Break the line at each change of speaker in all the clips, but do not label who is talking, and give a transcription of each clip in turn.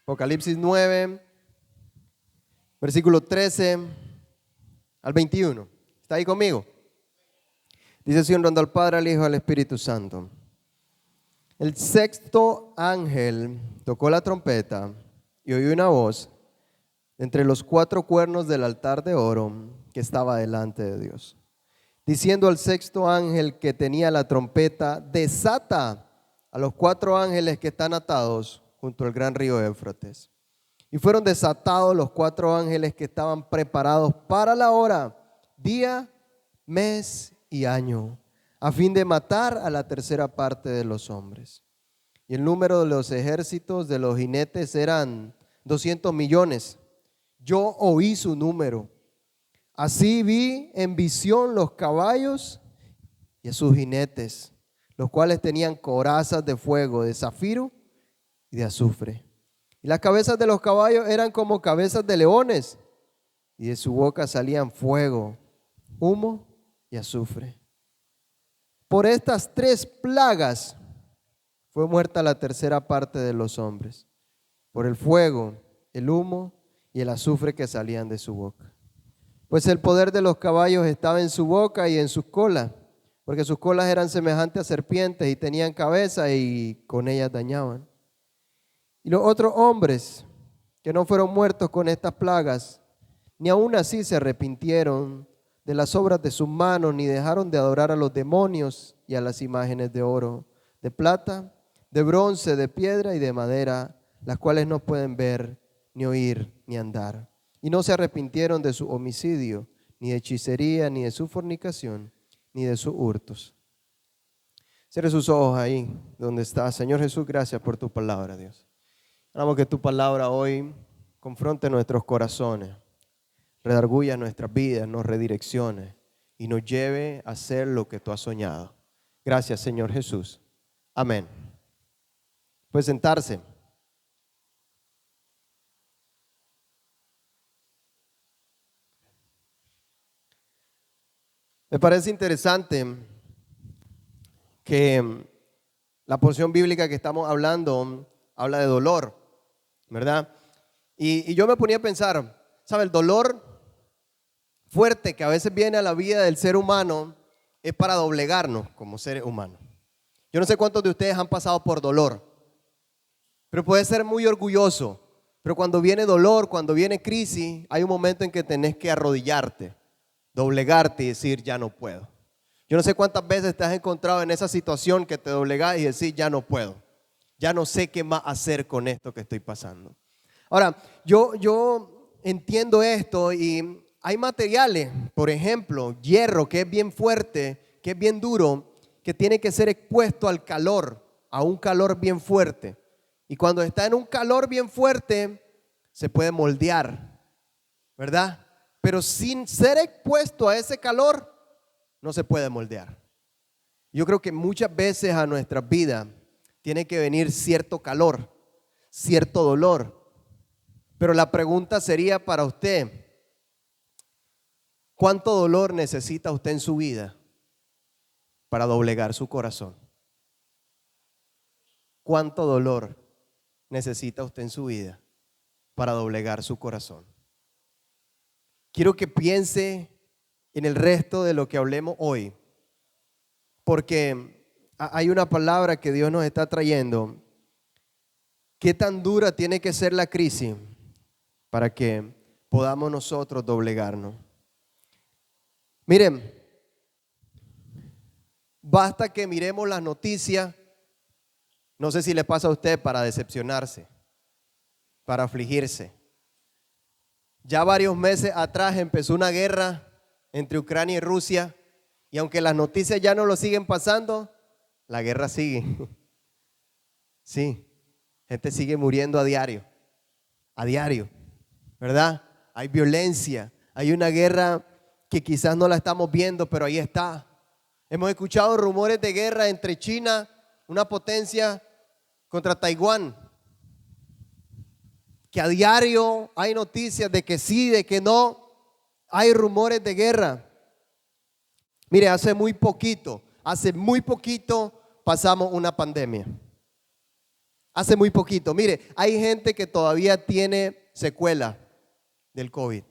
Apocalipsis 9, versículo 13 al 21. ¿Está ahí conmigo? Dice así, honrando al Padre, al Hijo y al Espíritu Santo. El sexto ángel tocó la trompeta y oí una voz entre los cuatro cuernos del altar de oro que estaba delante de Dios, diciendo al sexto ángel que tenía la trompeta: desata a los cuatro ángeles que están atados junto al gran río Éufrates. Y fueron desatados los cuatro ángeles que estaban preparados para la hora, día, mes y año, a fin de matar a la tercera parte de los hombres. Y el número de los ejércitos de los jinetes eran 200 millones. Yo oí su número. Así vi en visión los caballos y a sus jinetes, los cuales tenían corazas de fuego, de zafiro y de azufre. Y las cabezas de los caballos eran como cabezas de leones, y de su boca salían fuego, humo y azufre. Por estas tres plagas fue muerta la tercera parte de los hombres, por el fuego, el humo y el azufre que salían de su boca. Pues el poder de los caballos estaba en su boca y en sus colas, porque sus colas eran semejantes a serpientes y tenían cabeza y con ellas dañaban. Y los otros hombres que no fueron muertos con estas plagas, ni aun así se arrepintieron de las obras de sus manos, ni dejaron de adorar a los demonios y a las imágenes de oro, de plata, de bronce, de piedra y de madera, las cuales no pueden ver, ni oír, ni andar. Y no se arrepintieron de su homicidio, ni de hechicería, ni de su fornicación, ni de sus hurtos. Cierre sus ojos ahí donde está. Señor Jesús, gracias por tu palabra, Dios. Oramos que tu palabra hoy confronte nuestros corazones, redarguya nuestras vidas, nos redireccione y nos lleve a hacer lo que tú has soñado. Gracias, Señor Jesús. Amén. Puede sentarse. Me parece interesante que la porción bíblica que estamos hablando habla de dolor, ¿verdad? Y yo me ponía a pensar, ¿sabe? El dolor fuerte que a veces viene a la vida del ser humano es para doblegarnos como seres humanos. Yo no sé cuántos de ustedes han pasado por dolor, pero puede ser muy orgulloso. Pero cuando viene dolor, cuando viene crisis, hay un momento en que tenés que arrodillarte, doblegarte y decir, ya no puedo. Yo no sé cuántas veces te has encontrado en esa situación que te doblegás y decís, ya no puedo. Ya no sé qué más hacer con esto que estoy pasando. Ahora, yo entiendo esto y hay materiales, por ejemplo, hierro, que es bien fuerte, que es bien duro, que tiene que ser expuesto al calor, a un calor bien fuerte. Y cuando está en un calor bien fuerte, se puede moldear, ¿verdad? Pero sin ser expuesto a ese calor, no se puede moldear. Yo creo que muchas veces a nuestras vidas tiene que venir cierto calor, cierto dolor. Pero la pregunta sería para usted, ¿cuánto dolor necesita usted en su vida para doblegar su corazón? ¿Cuánto dolor necesita usted en su vida para doblegar su corazón? Quiero que piense en el resto de lo que hablemos hoy, porque hay una palabra que Dios nos está trayendo. ¿Qué tan dura tiene que ser la crisis para que podamos nosotros doblegarnos? Miren, basta que miremos las noticias, no sé si le pasa a usted, para decepcionarse, para afligirse. Ya varios meses atrás empezó una guerra entre Ucrania y Rusia, y aunque las noticias ya no lo siguen pasando, la guerra sigue. Sí, gente sigue muriendo a diario, ¿verdad? Hay violencia, hay una guerra que quizás no la estamos viendo, pero ahí está. Hemos escuchado rumores de guerra entre China, una potencia, contra Taiwán, que a diario hay noticias de que sí, de que no, hay rumores de guerra. Mire, hace muy poquito pasamos una pandemia. Hace muy poquito. Mire, hay gente que todavía tiene secuela del COVID.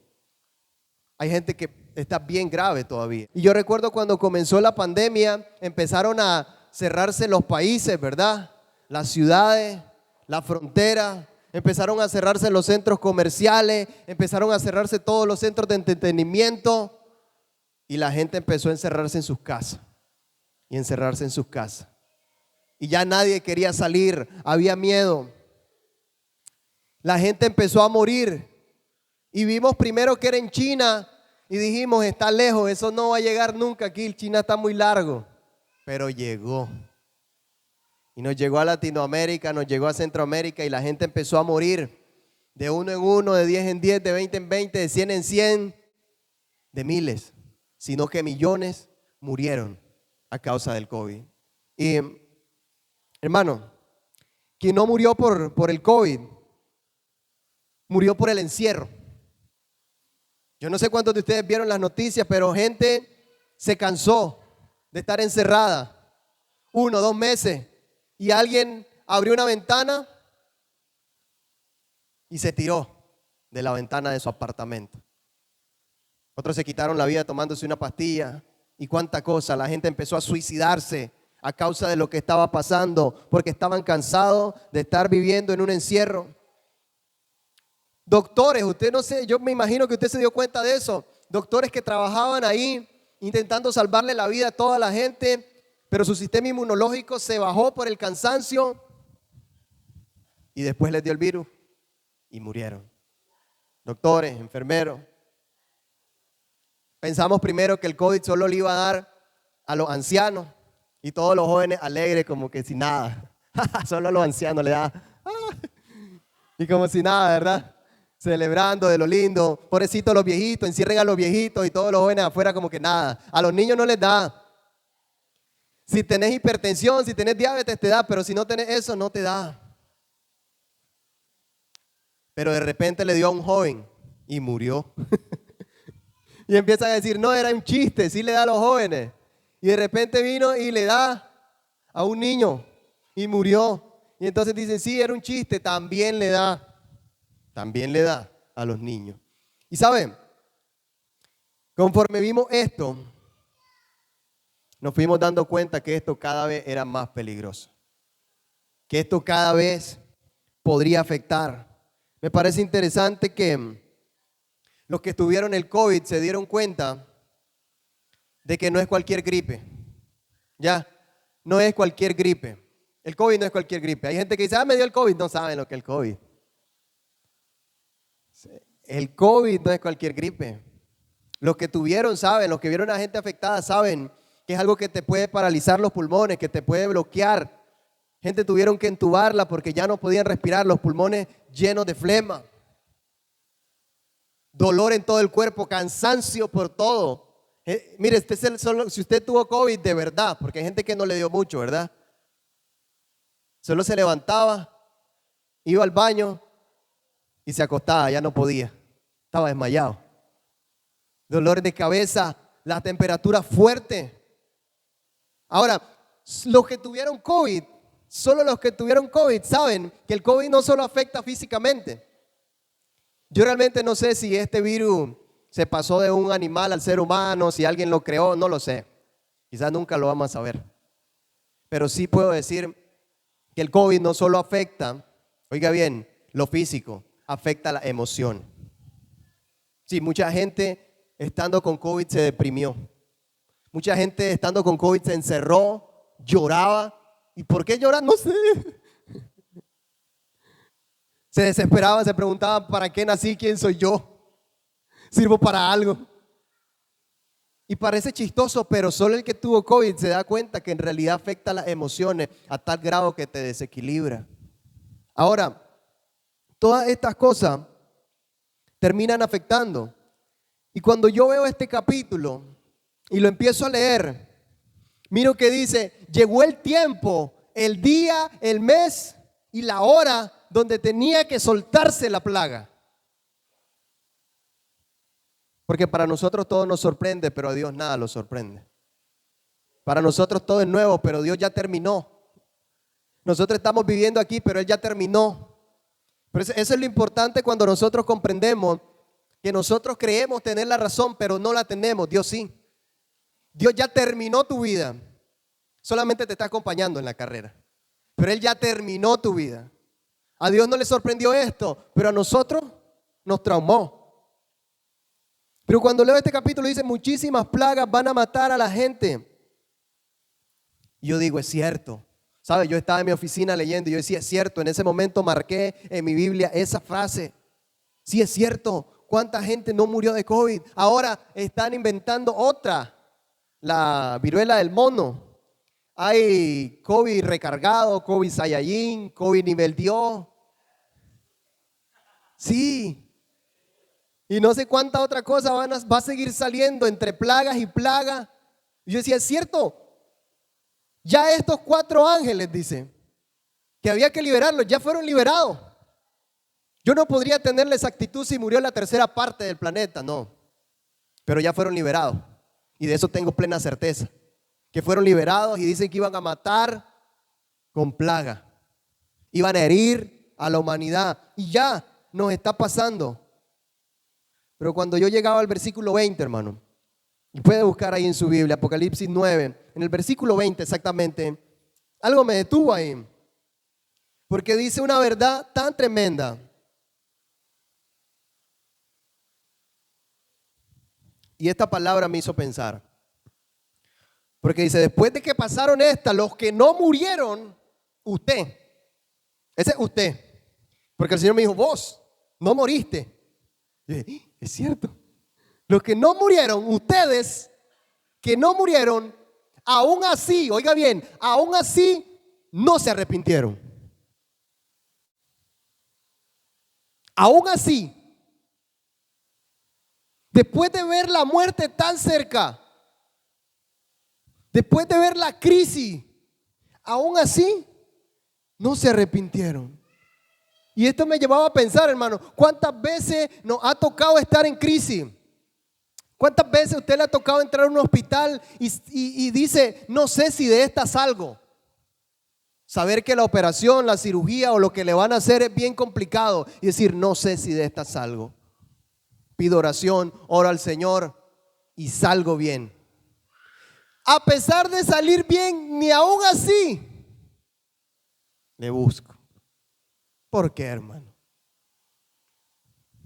Hay gente que está bien grave todavía. Y yo recuerdo cuando comenzó la pandemia, empezaron a cerrarse los países, ¿verdad? Las ciudades, la frontera, empezaron a cerrarse los centros comerciales, empezaron a cerrarse todos los centros de entretenimiento y la gente empezó a encerrarse en sus casas y encerrarse en sus casas. Y ya nadie quería salir, había miedo. La gente empezó a morir y vimos primero que era en China y dijimos, está lejos, eso no va a llegar nunca aquí, China está muy largo. Pero llegó. Y nos llegó a Latinoamérica, nos llegó a Centroamérica y la gente empezó a morir de 1 en 1, de 10 en 10, de 20 en 20, de 100 en 100, de miles, sino que millones murieron a causa del COVID. Y hermano, quien no murió por el COVID, murió por el encierro. Yo no sé cuántos de ustedes vieron las noticias, pero gente se cansó de estar encerrada 1, 2 meses y alguien abrió una ventana y se tiró de la ventana de su apartamento. Otros se quitaron la vida tomándose una pastilla y cuánta cosa. La gente empezó a suicidarse a causa de lo que estaba pasando porque estaban cansados de estar viviendo en un encierro. Doctores, usted no sé, yo me imagino que usted se dio cuenta de eso. Doctores que trabajaban ahí intentando salvarle la vida a toda la gente, pero su sistema inmunológico se bajó por el cansancio y después les dio el virus y murieron. Doctores, enfermeros. Pensamos primero que el COVID solo le iba a dar a los ancianos y todos los jóvenes alegres como que sin nada. Solo a los ancianos le da. Y como si nada, ¿verdad? Celebrando de lo lindo. Pobrecitos los viejitos, encierren a los viejitos y todos los jóvenes afuera como que nada. A los niños no les da. Si tenés hipertensión, si tenés diabetes te da, pero si no tenés eso no te da. Pero de repente le dio a un joven y murió. Y empiezan a decir, no, era un chiste, sí le da a los jóvenes. Y de repente vino y le da a un niño y murió. Y entonces dicen, sí, era un chiste, también le da a los niños. Y saben, conforme vimos esto, nos fuimos dando cuenta que esto cada vez era más peligroso. Que esto cada vez podría afectar. Me parece interesante que los que tuvieron el COVID se dieron cuenta de que no es cualquier gripe. Ya, no es cualquier gripe. El COVID no es cualquier gripe. Hay gente que dice, me dio el COVID. No saben lo que es el COVID. El COVID no es cualquier gripe. Los que tuvieron saben, los que vieron a gente afectada saben que es algo que te puede paralizar los pulmones, que te puede bloquear. Gente tuvieron que entubarla porque ya no podían respirar, los pulmones llenos de flema. Dolor en todo el cuerpo, cansancio por todo. Mire, si usted tuvo COVID de verdad, porque hay gente que no le dio mucho, ¿verdad? Solo se levantaba, iba al baño y se acostaba, ya no podía. Estaba desmayado. Dolor de cabeza, la temperatura fuerte. Ahora, los que tuvieron COVID, solo los que tuvieron COVID saben que el COVID no solo afecta físicamente. Yo realmente no sé si este virus se pasó de un animal al ser humano, si alguien lo creó, no lo sé. Quizás nunca lo vamos a saber. Pero sí puedo decir que el COVID no solo afecta, oiga bien, lo físico, afecta la emoción. Sí, mucha gente estando con COVID se deprimió. Mucha gente estando con COVID se encerró, lloraba. ¿Y por qué llora? No sé. Se desesperaban, se preguntaban, ¿para qué nací? ¿Quién soy yo? ¿Sirvo para algo? Y parece chistoso, pero solo el que tuvo COVID se da cuenta que en realidad afecta las emociones a tal grado que te desequilibra. Ahora, todas estas cosas terminan afectando. Y cuando yo veo este capítulo y lo empiezo a leer, miro que dice, llegó el tiempo, el día, el mes y la hora donde tenía que soltarse la plaga. Porque para nosotros todo nos sorprende, pero a Dios nada lo sorprende. Para nosotros todo es nuevo, pero Dios ya terminó. Nosotros estamos viviendo aquí, pero Él ya terminó. Pero eso es lo importante cuando nosotros comprendemos que nosotros creemos tener la razón, pero no la tenemos. Dios sí. Dios ya terminó tu vida. Solamente te está acompañando en la carrera. Pero Él ya terminó tu vida. A Dios no le sorprendió esto, pero a nosotros nos traumó. Pero cuando leo este capítulo dice, muchísimas plagas van a matar a la gente. Y yo digo, es cierto. ¿Sabes? Yo estaba en mi oficina leyendo y yo decía, es cierto. En ese momento marqué en mi Biblia esa frase. Sí, es cierto. ¿Cuánta gente no murió de COVID? Ahora están inventando otra, la viruela del mono. Hay COVID recargado, COVID Saiyajin, COVID nivel Dios. Sí. Y no sé cuánta otra cosa va a seguir saliendo entre plagas y plagas. Y yo decía, es cierto. Ya estos 4 ángeles, dice, que había que liberarlos, ya fueron liberados. Yo no podría tener la exactitud si murió la tercera parte del planeta, no. Pero ya fueron liberados. Y de eso tengo plena certeza. Que fueron liberados y dicen que iban a matar con plaga. Iban a herir a la humanidad. Y ya nos está pasando. Pero cuando yo llegaba al versículo 20, hermano, y puede buscar ahí en su Biblia, Apocalipsis 9, en el versículo 20 exactamente, algo me detuvo ahí. Porque dice una verdad tan tremenda. Y esta palabra me hizo pensar. Porque dice, después de que pasaron estas, los que no murieron, usted. Ese es usted. Porque el Señor me dijo, vos no moriste. Y yo dije, es cierto. Los que no murieron, ustedes que no murieron, aún así, oiga bien, aún así no se arrepintieron. Aún así, después de ver la muerte tan cerca, después de ver la crisis, aún así no se arrepintieron. Y esto me llevaba a pensar, hermano, ¿cuántas veces nos ha tocado estar en crisis? ¿Cuántas veces a usted le ha tocado entrar a un hospital y dice, no sé si de esta salgo? Saber que la operación, la cirugía o lo que le van a hacer es bien complicado y decir, no sé si de esta salgo. Pido oración, oro al Señor y salgo bien. A pesar de salir bien, ni aún así le busco. ¿Por qué, hermano?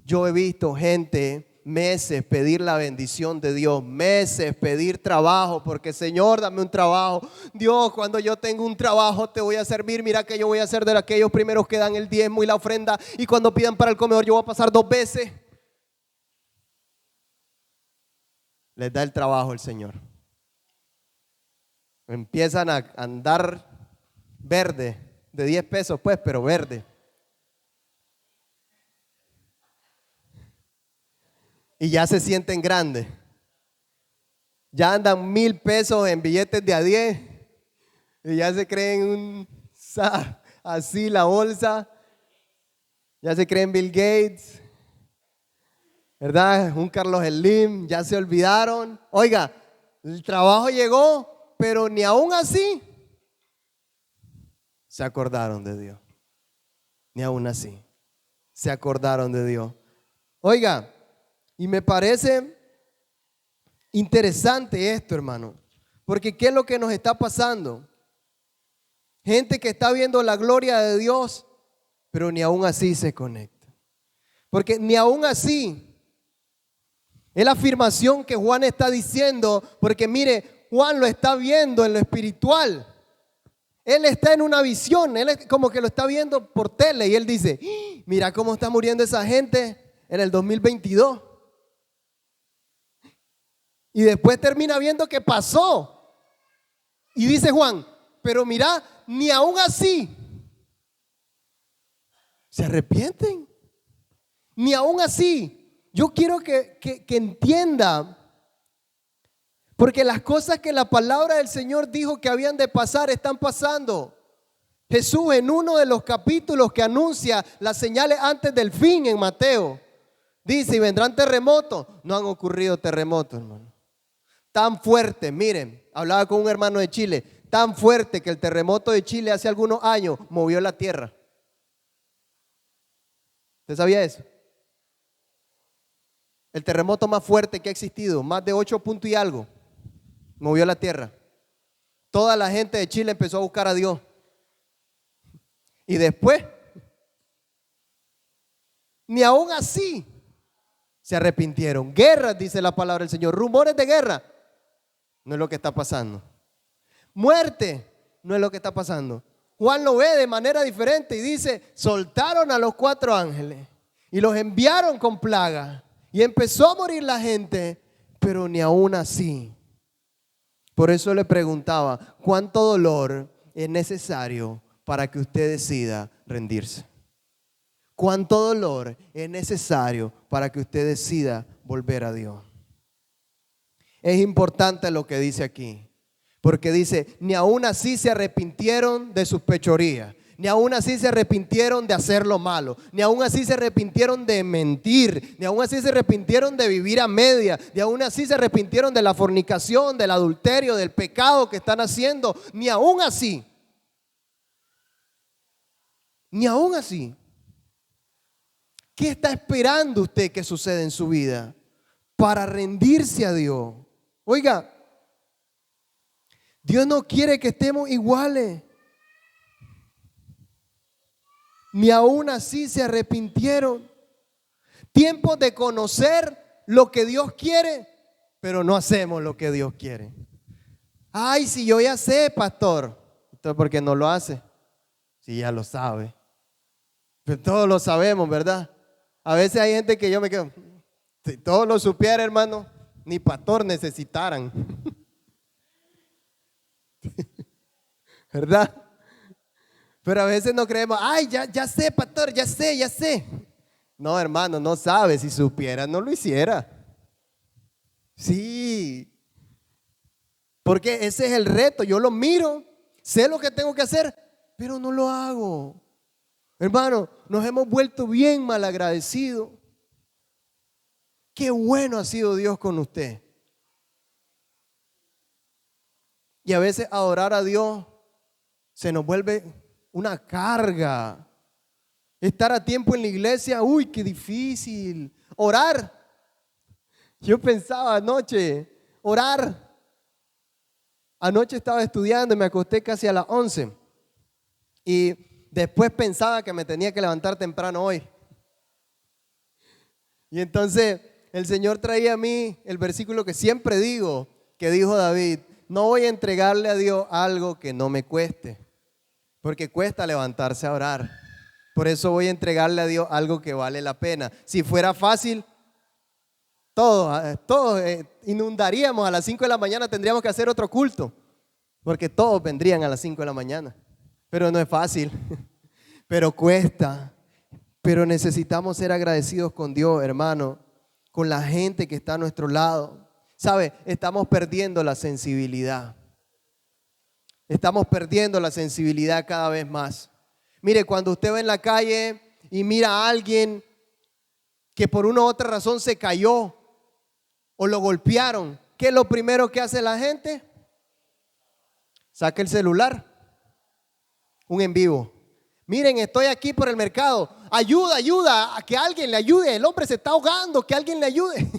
Yo he visto gente meses pedir la bendición de Dios, meses pedir trabajo, porque Señor, dame un trabajo. Dios, cuando yo tengo un trabajo te voy a servir. Mira que yo voy a ser de aquellos primeros que dan el diezmo y la ofrenda, y cuando pidan para el comedor yo voy a pasar 2 veces. Les da el trabajo el Señor. Empiezan a andar verde, de 10 pesos pues, pero verde. Y ya se sienten grandes. Ya andan 1,000 pesos en billetes de a 10. Y ya se creen así la bolsa. Ya se creen Bill Gates. ¿Verdad? Un Carlos Slim. Ya se olvidaron. Oiga, el trabajo llegó, pero ni aún así se acordaron de Dios. Ni aún así se acordaron de Dios. Oiga, y me parece interesante esto, hermano, porque ¿qué es lo que nos está pasando? Gente que está viendo la gloria de Dios, pero ni aún así se conecta. Porque ni aún así, es la afirmación que Juan está diciendo, porque mire, Juan lo está viendo en lo espiritual. Él está en una visión, él es como que lo está viendo por tele y él dice, mira cómo está muriendo esa gente en el 2022. Y después termina viendo que pasó. Y dice Juan, pero mira, ni aún así se arrepienten. Ni aún así. Yo quiero que entienda, porque las cosas que la palabra del Señor dijo que habían de pasar están pasando. Jesús en uno de los capítulos que anuncia las señales antes del fin en Mateo, dice, y vendrán terremotos. No han ocurrido terremotos, hermano. Tan fuerte, miren, hablaba con un hermano de Chile, tan fuerte que el terremoto de Chile hace algunos años movió la tierra. ¿Usted sabía eso? El terremoto más fuerte que ha existido, más de 8 puntos y algo, movió la tierra. Toda la gente de Chile empezó a buscar a Dios. Y después, ni aún así, se arrepintieron. Guerras, dice la palabra del Señor. Rumores de guerra. No es lo que está pasando. Muerte, no es lo que está pasando. Juan lo ve de manera diferente y dice, soltaron a los 4 ángeles y los enviaron con plaga. Y empezó a morir la gente, pero ni aún así. Por eso le preguntaba, ¿cuánto dolor es necesario para que usted decida rendirse? ¿Cuánto dolor es necesario para que usted decida volver a Dios? Es importante lo que dice aquí, porque dice, ni aún así se arrepintieron de sus fechorías, ni aún así se arrepintieron de hacer lo malo, ni aún así se arrepintieron de mentir, ni aún así se arrepintieron de vivir a media, ni aún así se arrepintieron de la fornicación, del adulterio, del pecado que están haciendo, ni aún así. Ni aún así. ¿Qué está esperando usted que suceda en su vida para rendirse a Dios? Oiga, Dios no quiere que estemos iguales. Ni aún así se arrepintieron. Tiempo de conocer lo que Dios quiere, pero no hacemos lo que Dios quiere. Ay, si yo ya sé, pastor. Entonces, ¿por qué no lo hace? Si ya lo sabe. Pero todos lo sabemos, ¿verdad? A veces hay gente que yo me quedo, si todos lo supiera, hermano, ni pastor necesitaran. ¿Verdad? Pero a veces no creemos, ay, ya sé, pastor, ya sé. No, hermano, no sabe. Si supiera, no lo hiciera. Sí. Porque ese es el reto. Yo lo miro, sé lo que tengo que hacer, pero no lo hago. Hermano, nos hemos vuelto bien malagradecidos. Qué bueno ha sido Dios con usted. Y a veces adorar a Dios se nos vuelve una carga. Estar a tiempo en la iglesia, uy, qué difícil. Orar. Yo pensaba anoche, orar. Anoche estaba estudiando y me acosté casi a las 11. Y después pensaba que me tenía que levantar temprano hoy. Y entonces el Señor traía a mí el versículo que siempre digo, que dijo David, no voy a entregarle a Dios algo que no me cueste, porque cuesta levantarse a orar. Por eso voy a entregarle a Dios algo que vale la pena. Si fuera fácil, todos inundaríamos a las 5 de la mañana, tendríamos que hacer otro culto, porque todos vendrían a las 5 de la mañana. Pero no es fácil, pero cuesta. Pero necesitamos ser agradecidos con Dios, hermano, con la gente que está a nuestro lado. ¿Sabe? Estamos perdiendo la sensibilidad. Estamos perdiendo la sensibilidad cada vez más. Mire, cuando usted va en la calle y mira a alguien que por una u otra razón se cayó o lo golpearon, ¿qué es lo primero que hace la gente? Saca el celular, un en vivo. Miren, estoy aquí por el mercado. Ayuda, a que alguien le ayude. El hombre se está ahogando, que alguien le ayude.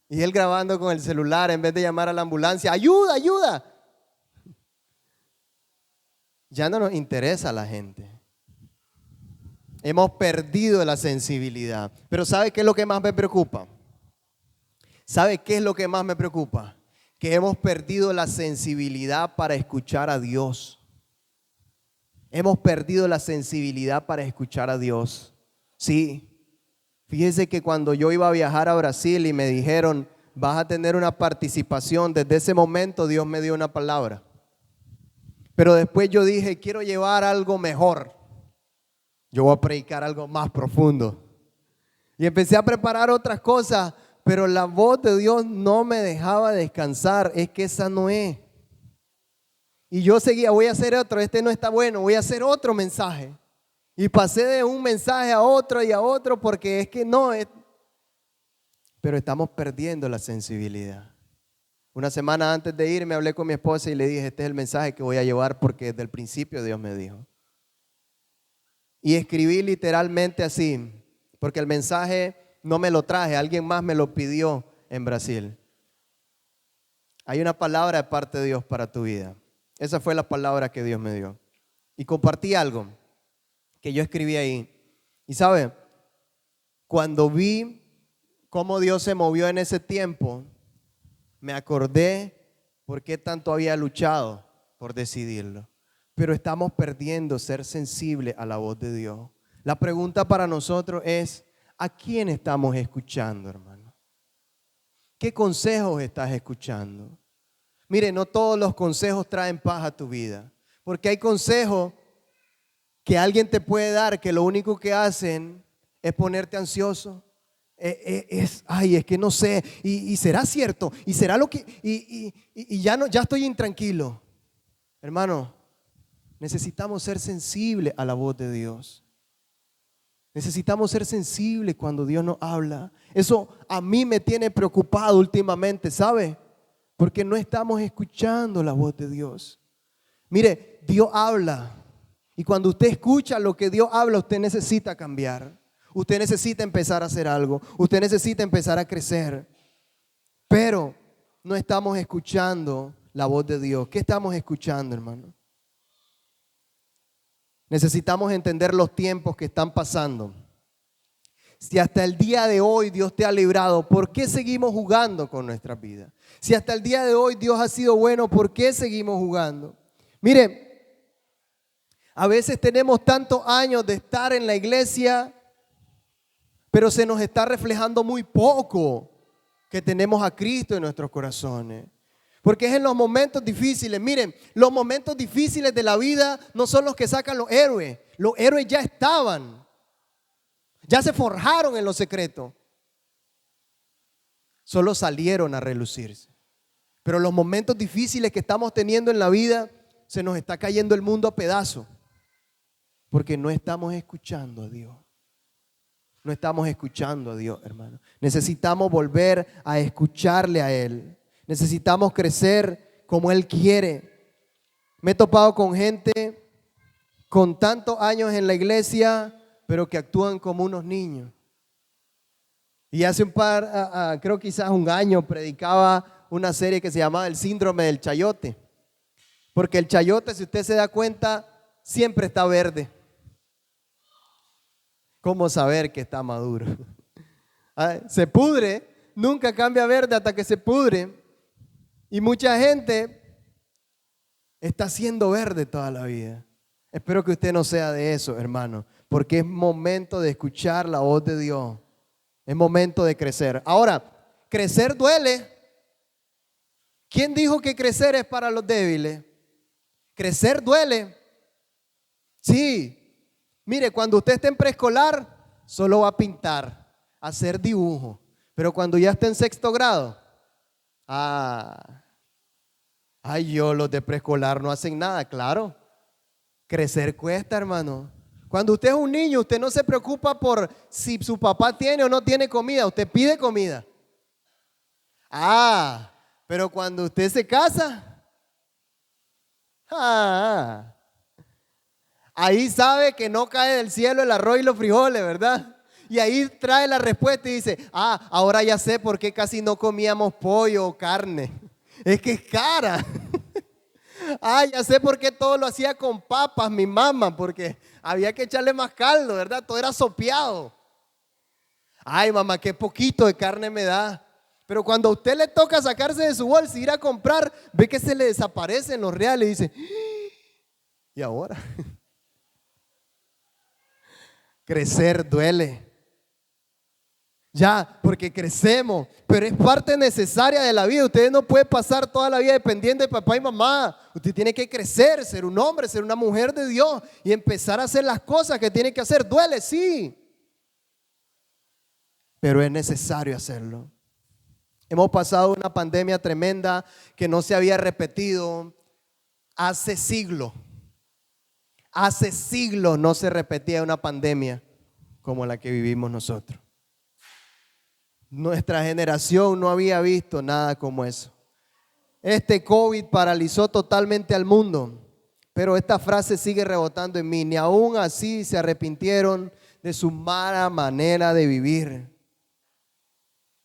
Y él grabando con el celular en vez de llamar a la ambulancia. Ayuda. Ya no nos interesa a la gente. Hemos perdido la sensibilidad. Pero ¿sabe qué es lo que más me preocupa? ¿Sabe qué es lo que más me preocupa? Que hemos perdido la sensibilidad para escuchar a Dios. Hemos perdido la sensibilidad para escuchar a Dios. Sí. Fíjese que cuando yo iba a viajar a Brasil y me dijeron, vas a tener una participación, desde ese momento Dios me dio una palabra. Pero después yo dije, quiero llevar algo mejor. Yo voy a predicar algo más profundo. Y empecé a preparar otras cosas, pero la voz de Dios no me dejaba descansar. Es que esa no es. Y yo seguía, voy a hacer otro, este no está bueno, voy a hacer otro mensaje. Y pasé de un mensaje a otro y a otro porque es que no es. Pero estamos perdiendo la sensibilidad. Una semana antes de irme hablé con mi esposa y le dije, este es el mensaje que voy a llevar porque desde el principio Dios me dijo. Y escribí literalmente así, porque el mensaje no me lo traje, alguien más me lo pidió en Brasil. Hay una palabra de parte de Dios para tu vida. Esa fue la palabra que Dios me dio. Y compartí algo que yo escribí ahí. Y sabe, cuando vi cómo Dios se movió en ese tiempo, me acordé por qué tanto había luchado por decidirlo. Pero estamos perdiendo ser sensibles a la voz de Dios. La pregunta para nosotros es, ¿a quién estamos escuchando, hermano? ¿Qué consejos estás escuchando? Mire, no todos los consejos traen paz a tu vida, porque hay consejos que alguien te puede dar que lo único que hacen es ponerte ansioso. Es que no sé, y será cierto, y será lo que, y ya estoy intranquilo. Hermano, necesitamos ser sensibles a la voz de Dios. Necesitamos ser sensibles cuando Dios nos habla. Eso a mí me tiene preocupado últimamente, ¿sabe? Porque no estamos escuchando la voz de Dios. Mire, Dios habla. Y cuando usted escucha lo que Dios habla, usted necesita cambiar. Usted necesita empezar a hacer algo. Usted necesita empezar a crecer. Pero no estamos escuchando la voz de Dios. ¿Qué estamos escuchando, hermano? Necesitamos entender los tiempos que están pasando. Si hasta el día de hoy Dios te ha librado, ¿por qué seguimos jugando con nuestras vidas? Si hasta el día de hoy Dios ha sido bueno, ¿por qué seguimos jugando? Mire, a veces tenemos tantos años de estar en la iglesia, pero se nos está reflejando muy poco que tenemos a Cristo en nuestros corazones. Porque es en los momentos difíciles. Miren, los momentos difíciles de la vida no son los que sacan los héroes. Los héroes ya estaban. Ya se forjaron en lo secreto. Solo salieron a relucirse. Pero los momentos difíciles que estamos teniendo en la vida, se nos está cayendo el mundo a pedazos. Porque no estamos escuchando a Dios. No estamos escuchando a Dios, hermano. Necesitamos volver a escucharle a Él. Necesitamos crecer como Él quiere. Me he topado con gente con tantos años en la iglesia, pero que actúan como unos niños. Y hace creo quizás un año, predicaba una serie que se llamaba El Síndrome del Chayote. Porque el chayote, si usted se da cuenta, siempre está verde. ¿Cómo saber que está maduro? Se pudre, nunca cambia verde hasta que se pudre. Y mucha gente está siendo verde toda la vida. Espero que usted no sea de eso, hermano, porque es momento de escuchar la voz de Dios. Es momento de crecer. Ahora, crecer duele. ¿Quién dijo que crecer es para los débiles? Crecer duele. Sí. Mire, cuando usted esté en preescolar, solo va a pintar, a hacer dibujo. Pero cuando ya esté en sexto grado, los de preescolar no hacen nada, claro. Crecer cuesta, hermano. Cuando usted es un niño, usted no se preocupa por si su papá tiene o no tiene comida, usted pide comida. Pero cuando usted se casa, ahí sabe que no cae del cielo el arroz y los frijoles, ¿verdad? Y ahí trae la respuesta y dice, ahora ya sé por qué casi no comíamos pollo o carne. Es que es cara. Ya sé por qué todo lo hacía con papas mi mamá, porque había que echarle más caldo, ¿verdad? Todo era sopeado. Ay, mamá, qué poquito de carne me da. Pero cuando a usted le toca sacarse de su bolsa y ir a comprar, ve que se le desaparecen los reales y dice, ¿y ahora? Crecer duele. Ya, porque crecemos, pero es parte necesaria de la vida. Usted no puede pasar toda la vida dependiendo de papá y mamá. Usted tiene que crecer, ser un hombre, ser una mujer de Dios y empezar a hacer las cosas que tiene que hacer. Duele, sí, pero es necesario hacerlo. Hemos pasado una pandemia tremenda que no se había repetido hace siglos. Hace siglos no se repetía una pandemia como la que vivimos nosotros. Nuestra generación no había visto nada como eso. Este COVID paralizó totalmente al mundo, pero esta frase sigue rebotando en mí. Ni aún así se arrepintieron de su mala manera de vivir.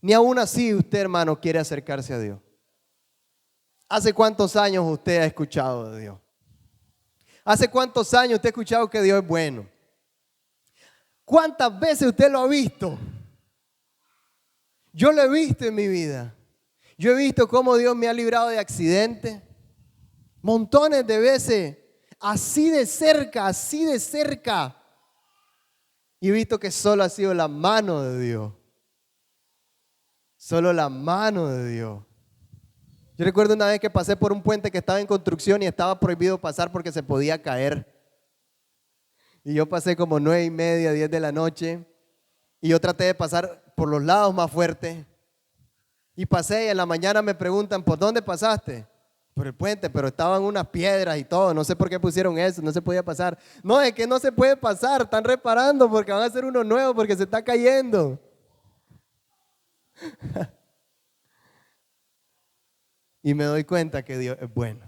Ni aún así usted, hermano, quiere acercarse a Dios. ¿Hace cuántos años usted ha escuchado de Dios? ¿Hace cuántos años usted ha escuchado que Dios es bueno? ¿Cuántas veces usted lo ha visto? Yo lo he visto en mi vida. Yo he visto cómo Dios me ha librado de accidentes. Montones de veces. Así de cerca, así de cerca. Y he visto que solo ha sido la mano de Dios. Solo la mano de Dios. Yo recuerdo una vez que pasé por un puente que estaba en construcción y estaba prohibido pasar porque se podía caer. Y yo pasé como 9:30, 10 de la noche. Y yo traté de pasar por los lados más fuertes. Y pasé y en la mañana me preguntan, ¿por dónde pasaste? Por el puente, pero estaban unas piedras y todo. No sé por qué pusieron eso, no se podía pasar. No, es que no se puede pasar, están reparando porque van a hacer uno nuevo porque se está cayendo. Y me doy cuenta que Dios es bueno.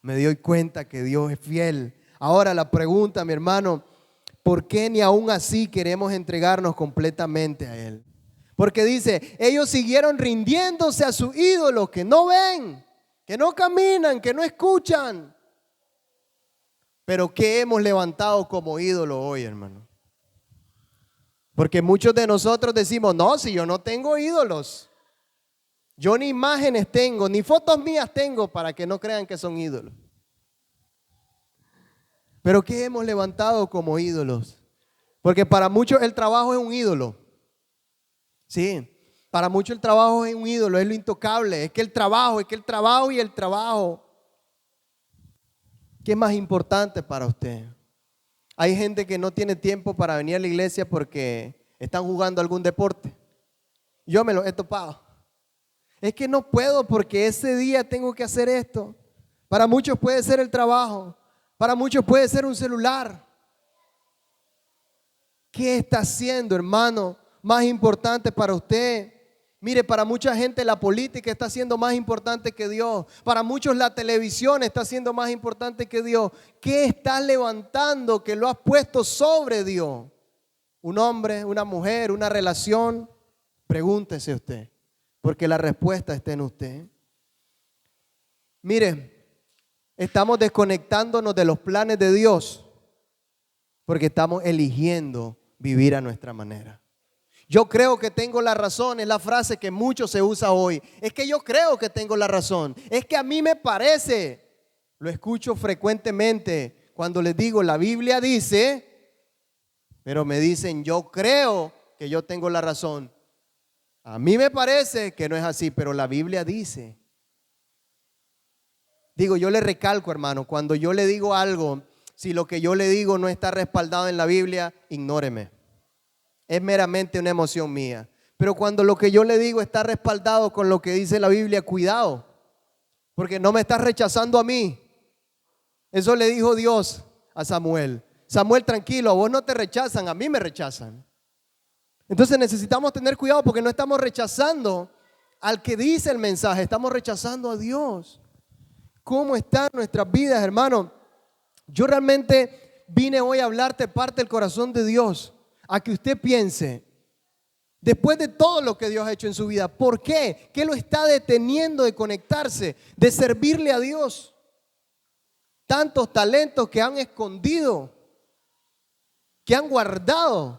Me doy cuenta que Dios es fiel. Ahora la pregunta, mi hermano, ¿por qué ni aún así queremos entregarnos completamente a Él? Porque dice, ellos siguieron rindiéndose a sus ídolos que no ven, que no caminan, que no escuchan. Pero ¿qué hemos levantado como ídolo hoy, hermano? Porque muchos de nosotros decimos, no, si yo no tengo ídolos. Yo ni imágenes tengo, ni fotos mías tengo para que no crean que son ídolos. Pero ¿qué hemos levantado como ídolos? Porque para muchos el trabajo es un ídolo. Sí, para muchos el trabajo es un ídolo, es lo intocable. Es que el trabajo y el trabajo. ¿Qué es más importante para usted? Hay gente que no tiene tiempo para venir a la iglesia porque están jugando algún deporte. Yo me lo he topado. Es que no puedo porque ese día tengo que hacer esto. Para muchos puede ser el trabajo. Para muchos puede ser un celular. ¿Qué está haciendo, hermano, más importante para usted? Mire, para mucha gente la política está siendo más importante que Dios. Para muchos la televisión está siendo más importante que Dios. ¿Qué estás levantando que lo has puesto sobre Dios? ¿Un hombre, una mujer, una relación? Pregúntese usted, porque la respuesta está en usted. Mire, estamos desconectándonos de los planes de Dios porque estamos eligiendo vivir a nuestra manera. Yo creo que tengo la razón, es la frase que mucho se usa hoy. Es que yo creo que tengo la razón. Es que a mí me parece. Lo escucho frecuentemente cuando les digo, la Biblia dice, pero me dicen, yo creo que yo tengo la razón. A mí me parece que no es así, pero la Biblia dice. Digo, yo le recalco, hermano, cuando yo le digo algo, si lo que yo le digo no está respaldado en la Biblia, ignóreme. Es meramente una emoción mía. Pero cuando lo que yo le digo está respaldado con lo que dice la Biblia, cuidado, porque no me estás rechazando a mí. Eso le dijo Dios a Samuel. Samuel, tranquilo, a vos no te rechazan, a mí me rechazan. Entonces necesitamos tener cuidado porque no estamos rechazando al que dice el mensaje, estamos rechazando a Dios. ¿Cómo están nuestras vidas, hermano? Yo realmente vine hoy a hablarte parte del corazón de Dios, a que usted piense, después de todo lo que Dios ha hecho en su vida, ¿por qué? ¿Qué lo está deteniendo de conectarse, de servirle a Dios? Tantos talentos que han escondido, que han guardado,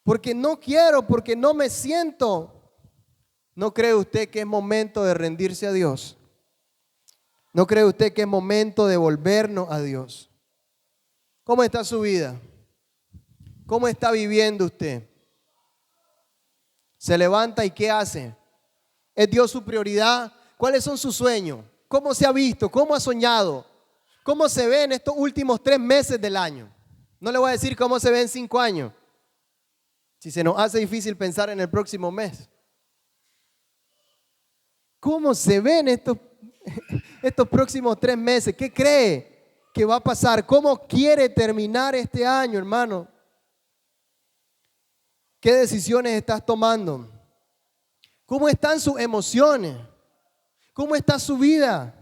porque no quiero, porque no me siento. ¿No cree usted que es momento de rendirse a Dios? ¿No cree usted que es momento de volvernos a Dios? ¿Cómo está su vida? ¿Cómo está viviendo usted? ¿Se levanta y qué hace? ¿Es Dios su prioridad? ¿Cuáles son sus sueños? ¿Cómo se ha visto? ¿Cómo ha soñado? ¿Cómo se ve en estos últimos 3 meses del año? No le voy a decir cómo se ve en 5 años. Si se nos hace difícil pensar en el próximo mes. ¿Cómo se ve en estos próximos 3 meses? ¿Qué cree que va a pasar? ¿Cómo quiere terminar este año, hermano? ¿Qué decisiones estás tomando? ¿Cómo están sus emociones? ¿Cómo está su vida?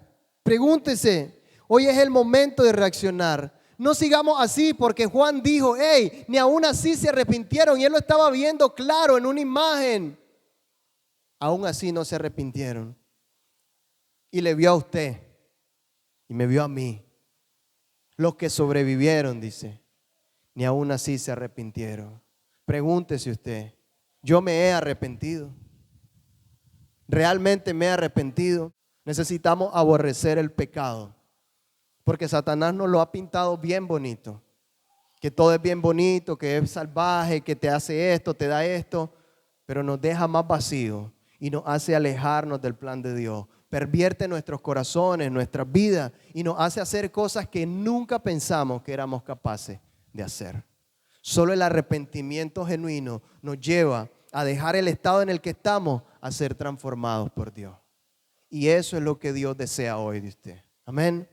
Pregúntese. Hoy es el momento de reaccionar. No sigamos así porque Juan dijo, hey, ni aún así se arrepintieron. Y él lo estaba viendo claro en una imagen. Aún así no se arrepintieron. Y le vio a usted y me vio a mí. Los que sobrevivieron, dice, ni aún así se arrepintieron. Pregúntese usted, ¿yo me he arrepentido? ¿Realmente me he arrepentido? Necesitamos aborrecer el pecado, porque Satanás nos lo ha pintado bien bonito, que todo es bien bonito, que es salvaje, que te hace esto, te da esto, pero nos deja más vacíos y nos hace alejarnos del plan de Dios. Pervierte nuestros corazones, nuestras vidas y nos hace hacer cosas que nunca pensamos que éramos capaces de hacer. Solo el arrepentimiento genuino nos lleva a dejar el estado en el que estamos, a ser transformados por Dios. Y eso es lo que Dios desea hoy de usted. Amén.